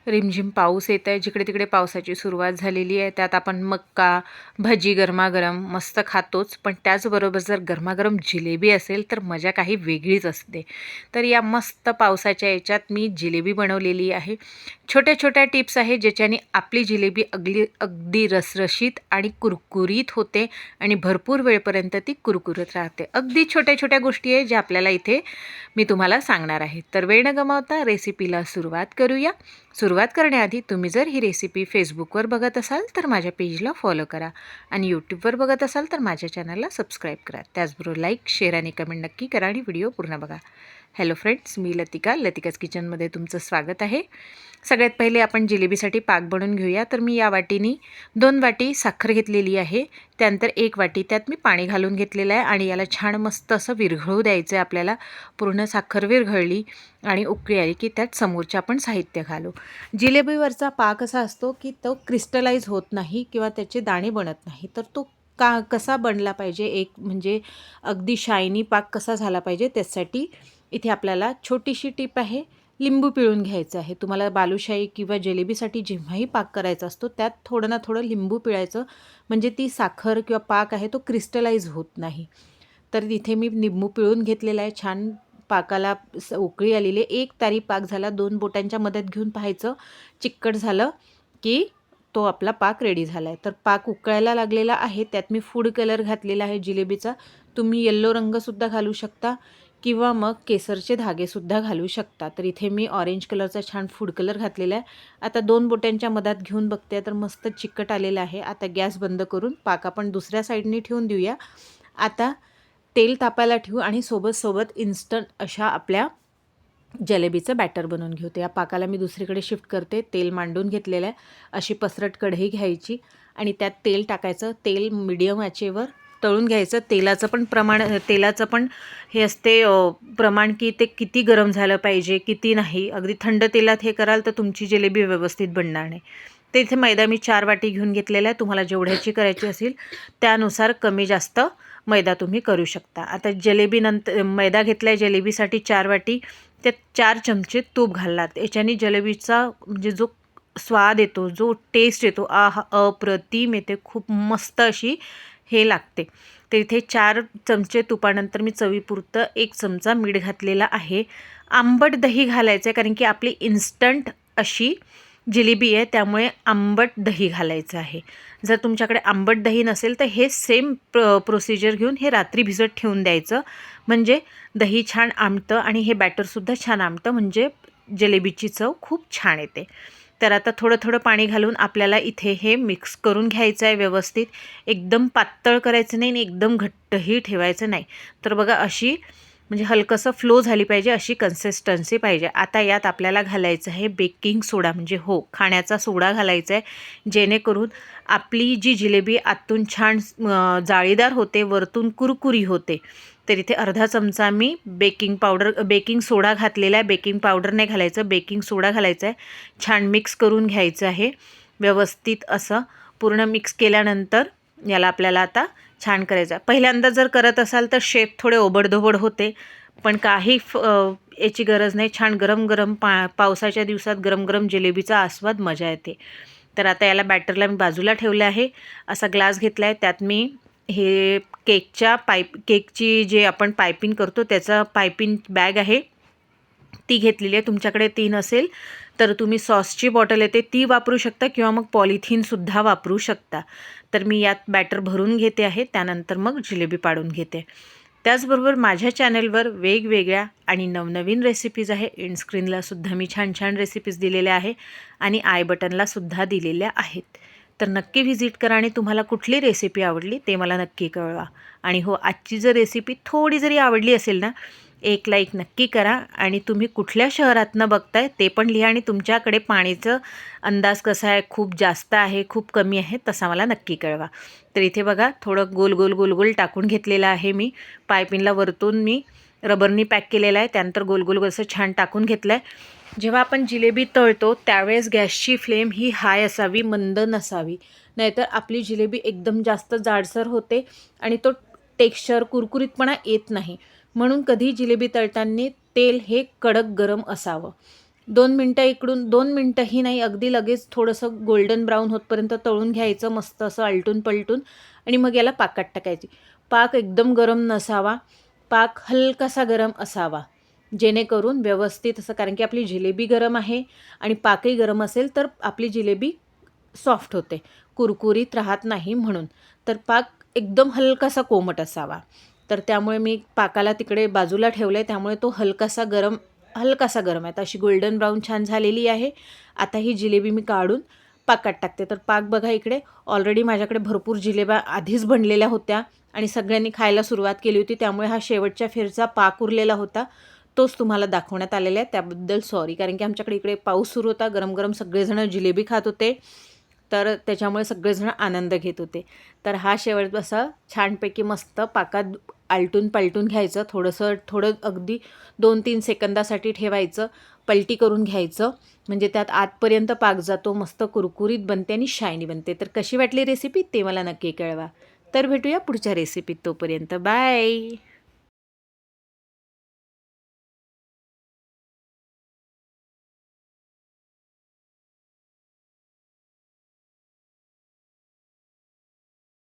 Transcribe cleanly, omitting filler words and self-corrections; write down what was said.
रिमझिम पाऊस येत आहे. जिकडे तिकडे पावसाची सुरुवात झालेली आहे. त्यात आपण मक्का, भजी गरमागरम मस्त खातोच. पण त्याचबरोबर जर गरमागरम जिलेबी असेल तर मजा काही वेगळीच असते. तर या मस्त पावसाच्या याच्यात मी जिलेबी बनवलेली आहे. छोट्या छोट्या टिप्स आहे ज्याच्याने आपली जिलेबी अगदी रसरशीत आणि कुरकुरीत होते आणि भरपूर वेळपर्यंत ती कुरकुरत राहते. अगदी छोट्या छोट्या गोष्टी आहे ज्या आपल्याला इथे मी तुम्हाला सांगणार आहे. तर वेळ न गमावता रेसिपीला सुरुवात करूया. सुरुवात करण्याआधी तुम्ही जर ही रेसिपी फेसबुकवर बघत असाल तर माझ्या पेजला फॉलो करा आणि यूट्यूबवर बघत असाल तर माझ्या चॅनलला सबस्क्राईब करा. त्याचबरोबर लाईक, शेअर आणि कमेंट नक्की करा आणि व्हिडिओ पूर्ण बघा. हॅलो फ्रेंड्स, मी लतिकाज किचनमध्ये तुमचं स्वागत आहे. सगळ्यात पहिले आपण जिलेबीसाठी पाक बनवून घेऊया. तर मी या वाटीनी 2 वाटी साखर घेतलेली आहे. त्यानंतर 1 वाटी त्यात मी पाणी घालून घेतलेलं आहे आणि याला छान मस्त असं विरघळू द्यायचं आहे आपल्याला. पूर्ण साखर विरघळली आणि उकळी आली की त्यात समोरचे आपण साहित्य घालू. जिलेबीवरचा पाक असा असतो की तो क्रिस्टलाइज होत नाही किंवा त्याचे दाणे बनत नाही. तर तो कसा बनला पाहिजे, एक म्हणजे अगदी शायनी पाक कसा झाला पाहिजे, त्यासाठी इथे आपल्याला छोटीशी टिप आहे. लिंबू पिळून घ्यायचं आहे. तुम्हाला बालुशाही किंवा जिलेबीसाठी जेव्हाही पाक करायचा असतो त्यात थोडं ना थोडं लिंबू पिळायचं, म्हणजे ती साखर किंवा पाक आहे तो क्रिस्टलाइज होत नाही. तर तिथे मी लिंबू पिळून घेतलेला आहे. छान पाकाला उकळी आलेली आहे. 1 तारी पाक झाला. 2 बोटांच्या मदत घेऊन पाहायचं. चिकट झालं की तो आपला पाक रेडी झाला आहे. तर पाक उकळायला लागलेला आहे. त्यात मी फूड कलर घातलेला आहे जिलेबीचा. तुम्ही येल्लो रंगसुद्धा घालू शकता किंवा मग केसरचे धागेसुद्धा घालू शकता. तर इथे मी ऑरेंज कलरचा छान फूड कलर घातलेला आहे. आता 2 बोटांच्या मधात घेऊन बघते तर मस्त चिकट आलेलं आहे. आता गॅस बंद करून पाक आपण दुसऱ्या साईडने ठेवून देऊया. आता तेल तापायला ठेवू आणि सोबत इन्स्टंट अशा आपल्या जलेबीचं बॅटर बनवून घेऊ. या पाकाला मी दुसरीकडे शिफ्ट करते. तेल मांडून घेतलेलं आहे. अशी पसरट कढई घ्यायची आणि त्यात तेल टाकायचं. तेल मीडियम आचेवर तळून घ्यायचं. तेलाचं पण हे असते प्रमाण की ते किती गरम झालं पाहिजे किती नाही. अगदी थंड तेलात हे कराल तर तुमची जिलेबी व्यवस्थित बनणार नाही. तर इथे मैदा मी 4 वाटी घेऊन घेतलेला आहे. तुम्हाला जेवढ्याची करायची असेल त्यानुसार कमी जास्त मैदा तुम्ही करू शकता. आता मैदा घेतला आहे जिलेबीसाठी 4 वाटी. त्यात 4 चमचे तूप घाललात. याच्याने जिलेबीचा म्हणजे जो स्वाद येतो, जो टेस्ट येतो, आहा अप्रतिम येते. खूप मस्त अशी हे लागते. तर इथे 4 चमचे तुपानंतर मी चवीपुरतं 1 चमचा मीठ घातलेला आहे. आंबट दही घालायचं आहे कारण की आपली इन्स्टंट अशी जिलेबी आहे, त्यामुळे आंबट दही घालायचं आहे. जर तुमच्याकडे आंबट दही नसेल तर हे सेम प्रोसिजर घेऊन हे रात्री भिजत ठेवून द्यायचं. म्हणजे दही छान आंबतं आणि हे बॅटरसुद्धा छान आंबतं, म्हणजे जिलेबीची चव खूप छान येते. तर आता थोडं थोडं पाणी घालून आपल्याला इथे हे मिक्स करून घ्यायचं आहे व्यवस्थित. एकदम पातळ करायचं नाही आणि एकदम घट्टही ठेवायचं नाही. तर बघा अशी म्हणजे हलकंसं फ्लो झाली पाहिजे अशी कन्सिस्टन्सी पाहिजे. आता यात आपल्याला घालायचं आहे बेकिंग सोडा, म्हणजे खाण्याचा सोडा घालायचा आहे, जेणेकरून आपली जी जिलेबी आतून छान जाळीदार होते, वरतून कुरकुरी होते. तर इथे अर्धा चमचा मी बेकिंग सोडा घातलेला आहे. बेकिंग पावडर नाही घालायचं, बेकिंग सोडा घालायचा आहे. छान मिक्स करून घ्यायचं आहे व्यवस्थित. असं पूर्ण मिक्स केल्यानंतर याला आपल्याला आता छान करायचं. पहिल्यांदा जर करत असाल तर शेप थोडे ओबडधोबड होते, पण काही याची गरज नाही. छान गरम गरम पावसाच्या दिवसात गरम गरम जिलेबीचा आस्वाद मजा येते. तर आता याला बॅटरला मी बाजूला ठेवलं आहे. असा ग्लास घेतला आहे, त्यात मी हे केकची जे आपण पायपिंग करतो त्याचा पायपिंग बॅग आहे ती घेतलेली आहे. तुमच्याकडे ती नसेल तर तुम्ही सॉसची बॉटल येते ती वापरू शकता किंवा मग पॉलिथिनसुद्धा वापरू शकता. तर मी यात बॅटर भरून घेते आहे, त्यानंतर मग जिलेबी पाडून घेते. त्याचबरोबर माझ्या चॅनलवर वेगवेगळ्या आणि नवनवीन रेसिपीज आहे. एंड स्क्रीनलासुद्धा मी छान छान रेसिपीज दिलेल्या आहे आणि आय बटनलासुद्धा दिलेल्या आहेत. तर नक्की व्हिजिट करा आणि तुम्हाला कुठली रेसिपी आवडली ते मला नक्की कळवा. आणि आजची जर रेसिपी थोडी जरी आवडली असेल ना, 1 लाईक नक्की करा. आणि तुम्ही कुठल्या शहरातनं बघताय ते पण लिहा आणि तुमच्याकडे पाणीचं अंदाज कसा आहे, खूप जास्त आहे खूप कमी आहे, तसा मला नक्की कळवा. तर इथे बघा थोडं गोल गोल गोल गोल टाकून घेतलेलं आहे मी. पायपिनला वरतून मी रबरनी पॅक केलेला आहे, त्यानंतर गोल गोल असं छान टाकून घेतलं आहे. जेव्हा आपण जिलेबी तळतो त्यावेळेस गॅसची फ्लेम ही हाय असावी, मंद नसावी, नाहीतर आपली जिलेबी एकदम जास्त जाडसर होते आणि तो टेक्स्चर कुरकुरीतपणा येत नाही. म्हणून कधी जिलेबी तळताना तेल हे कडक गरम असावं. 2 मिनटं इकडून 2 मिनटंही नाही, अगदी लगेच थोडंसं गोल्डन ब्राऊन होतपर्यंत तळून घ्यायचं मस्त असं आलटून-पलटून आणि मग याला पाकात टाकायची. पाक एकदम गरम नसावा, पाक हलकासा गरम असावा. जेणेकरून व्यवस्थित असं, कारण की आपली जिलेबी गरम आहे आणि पाकही गरम असेल तर आपली जिलेबी सॉफ्ट होते, कुरकुरीत राहत नाही म्हणून. तर पाक एकदम हलकासा कोमट असावा. तर त्यामुळे मी पाकाला तिकडे बाजूला ठेवलं आहे, त्यामुळे तो हलकासा गरम आहे. तर अशी गोल्डन ब्राऊन छान झालेली आहे. आता ही जिलेबी मी काढून पाकात टाकते. तर पाक बघा इकडे ऑलरेडी माझ्याकडे भरपूर जिलेब्या आधीच बनलेल्या होत्या आणि सगळ्यांनी खायला सुरुवात केली होती. त्यामुळे हा शेवटच्या फेरचा पाक उरलेला होता, तोच तुम्हाला दाखवण्यात आलेला आहे. त्याबद्दल सॉरी, कारण की आमच्याकडे इकडे पाऊस सुरू होता, गरम-गरम सगळेजण जिलेबी खात होते. तर त्याच्यामुळे सगळेजण आनंद घेत होते. तर हा शेवट असा छानपैकी मस्त पाकात आलटून-पलटून घ्यायचं. थोडं अगदी 2-3 सेकंदासाठी ठेवायचं. पलटी करून घ्यायचं. म्हणजे त्यात आतपर्यंत पाक जातो, मस्त कुरकुरीत बनते आणि शायनी बनते. तर कशी वाटली रेसिपी ते मला नक्की कळवा. तर भेटूया पुढच्या रेसिपीत. तोपर्यंत बाय.